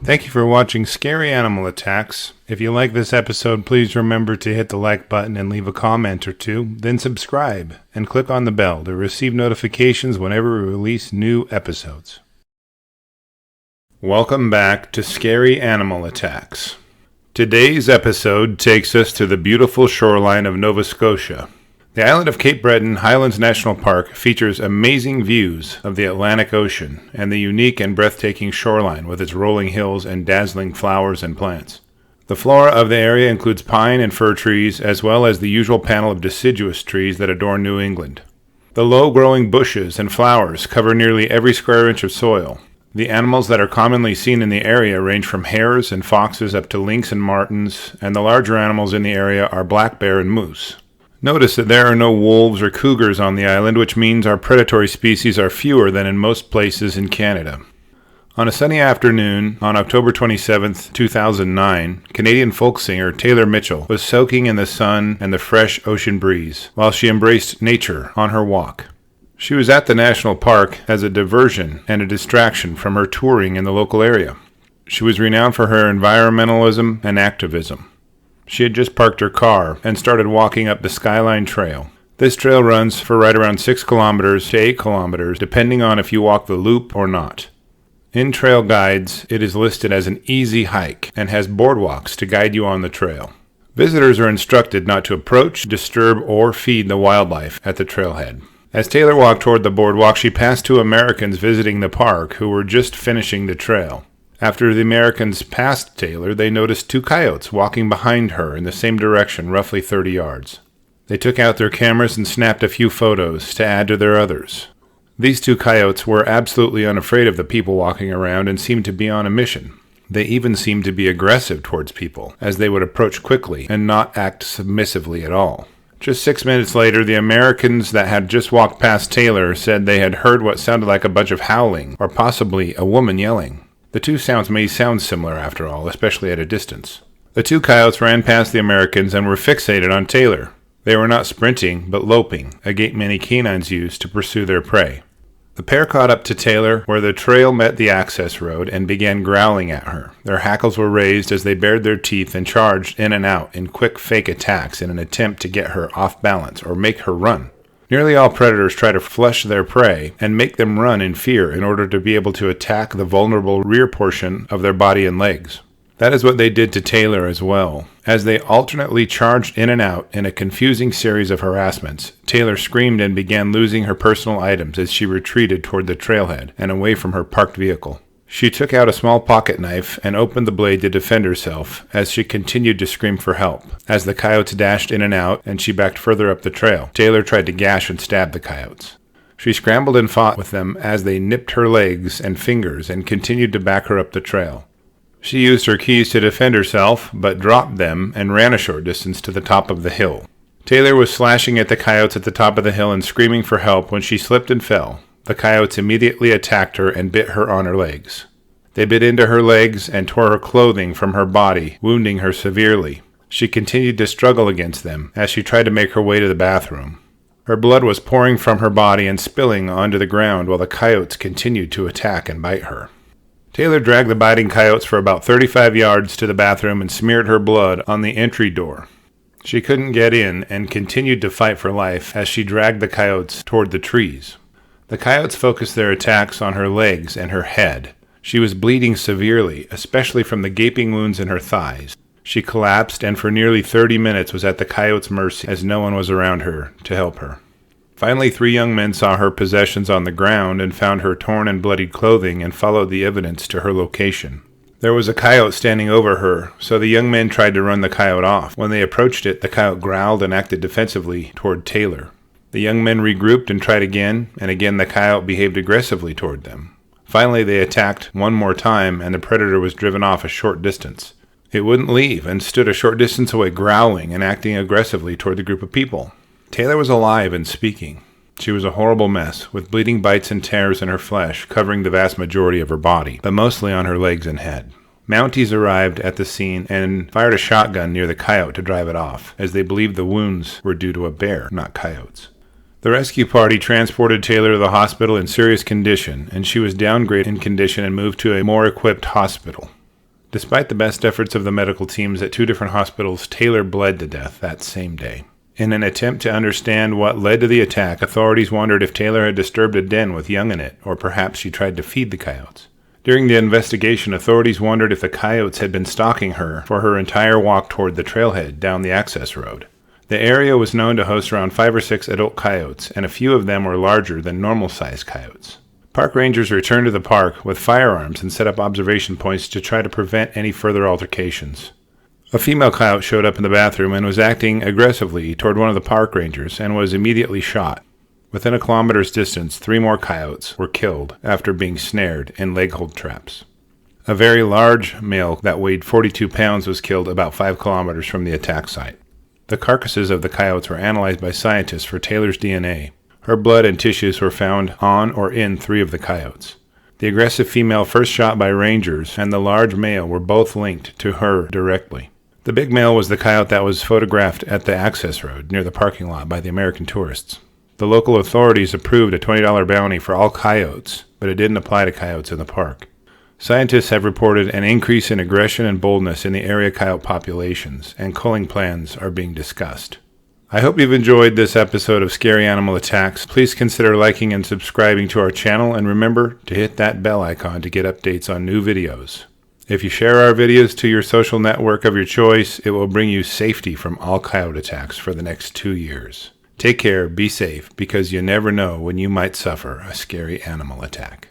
Thank you for watching Scary Animal Attacks. If you like this episode, please remember to hit the like button and leave a comment or two, then subscribe and click on the bell to receive notifications whenever we release new episodes. Welcome back to Scary Animal Attacks. Today's episode takes us to the beautiful shoreline of Nova Scotia. The island of Cape Breton Highlands National Park features amazing views of the Atlantic Ocean and the unique and breathtaking shoreline with its rolling hills and dazzling flowers and plants. The flora of the area includes pine and fir trees, as well as the usual panel of deciduous trees that adorn New England. The low-growing bushes and flowers cover nearly every square inch of soil. The animals that are commonly seen in the area range from hares and foxes up to lynx and martens, and the larger animals in the area are black bear and moose. Notice that there are no wolves or cougars on the island, which means our predatory species are fewer than in most places in Canada. On a sunny afternoon, on October 27, 2009, Canadian folk singer Taylor Mitchel was soaking in the sun and the fresh ocean breeze while she embraced nature on her walk. She was at the national park as a diversion and a distraction from her touring in the local area. She was renowned for her environmentalism and activism. She had just parked her car and started walking up the Skyline Trail. This trail runs for right around 6 kilometers to 8 kilometers, depending on if you walk the loop or not. In trail guides, it is listed as an easy hike and has boardwalks to guide you on the trail. Visitors are instructed not to approach, disturb, or feed the wildlife at the trailhead. As Taylor walked toward the boardwalk, she passed 2 Americans visiting the park who were just finishing the trail. After the Americans passed Taylor, they noticed 2 coyotes walking behind her in the same direction, roughly 30 yards. They took out their cameras and snapped a few photos to add to their others. These 2 coyotes were absolutely unafraid of the people walking around and seemed to be on a mission. They even seemed to be aggressive towards people, as they would approach quickly and not act submissively at all. Just 6 minutes later, the Americans that had just walked past Taylor said they had heard what sounded like a bunch of howling, or possibly a woman yelling. The 2 sounds may sound similar after all, especially at a distance. The 2 coyotes ran past the Americans and were fixated on Taylor. They were not sprinting, but loping, a gait many canines use to pursue their prey. The pair caught up to Taylor where the trail met the access road and began growling at her. Their hackles were raised as they bared their teeth and charged in and out in quick fake attacks in an attempt to get her off balance or make her run. Nearly all predators try to flush their prey and make them run in fear in order to be able to attack the vulnerable rear portion of their body and legs. That is what they did to Taylor as well. As they alternately charged in and out in a confusing series of harassments, Taylor screamed and began losing her personal items as she retreated toward the trailhead and away from her parked vehicle. She took out a small pocket knife and opened the blade to defend herself as she continued to scream for help. As the coyotes dashed in and out and she backed further up the trail, Taylor tried to gash and stab the coyotes. She scrambled and fought with them as they nipped her legs and fingers and continued to back her up the trail. She used her keys to defend herself, but dropped them and ran a short distance to the top of the hill. Taylor was slashing at the coyotes at the top of the hill and screaming for help when she slipped and fell. The coyotes immediately attacked her and bit her on her legs. They bit into her legs and tore her clothing from her body, wounding her severely. She continued to struggle against them as she tried to make her way to the bathroom. Her blood was pouring from her body and spilling onto the ground while the coyotes continued to attack and bite her. Taylor dragged the biting coyotes for about 35 yards to the bathroom and smeared her blood on the entry door. She couldn't get in and continued to fight for life as she dragged the coyotes toward the trees. The coyotes focused their attacks on her legs and her head. She was bleeding severely, especially from the gaping wounds in her thighs. She collapsed and for nearly 30 minutes was at the coyotes' mercy as no one was around her to help her. Finally, 3 young men saw her possessions on the ground and found her torn and bloodied clothing and followed the evidence to her location. There was a coyote standing over her, so the young men tried to run the coyote off. When they approached it, the coyote growled and acted defensively toward Taylor. The young men regrouped and tried again, and again the coyote behaved aggressively toward them. Finally, they attacked one more time, and the predator was driven off a short distance. It wouldn't leave and stood a short distance away growling and acting aggressively toward the group of people. Taylor was alive and speaking. She was a horrible mess, with bleeding bites and tears in her flesh covering the vast majority of her body, but mostly on her legs and head. Mounties arrived at the scene and fired a shotgun near the coyote to drive it off, as they believed the wounds were due to a bear, not coyotes. The rescue party transported Taylor to the hospital in serious condition, and she was downgraded in condition and moved to a more equipped hospital. Despite the best efforts of the medical teams at 2 different hospitals, Taylor bled to death that same day. In an attempt to understand what led to the attack, authorities wondered if Taylor had disturbed a den with young in it, or perhaps she tried to feed the coyotes. During the investigation, authorities wondered if the coyotes had been stalking her for her entire walk toward the trailhead down the access road. The area was known to host around 5 or 6 adult coyotes, and a few of them were larger than normal-sized coyotes. Park rangers returned to the park with firearms and set up observation points to try to prevent any further altercations. A female coyote showed up in the bathroom and was acting aggressively toward one of the park rangers and was immediately shot. Within a kilometer's distance, 3 more coyotes were killed after being snared in leg hold traps. A very large male that weighed 42 pounds was killed about 5 kilometers from the attack site. The carcasses of the coyotes were analyzed by scientists for Taylor's DNA. Her blood and tissues were found on or in 3 of the coyotes. The aggressive female first shot by rangers and the large male were both linked to her directly. The big male was the coyote that was photographed at the access road near the parking lot by the American tourists. The local authorities approved a $20 bounty for all coyotes, but it didn't apply to coyotes in the park. Scientists have reported an increase in aggression and boldness in the area coyote populations, and culling plans are being discussed. I hope you've enjoyed this episode of Scary Animal Attacks. Please consider liking and subscribing to our channel, and remember to hit that bell icon to get updates on new videos. If you share our videos to your social network of your choice, it will bring you safety from all coyote attacks for the next 2 years. Take care, be safe, because you never know when you might suffer a scary animal attack.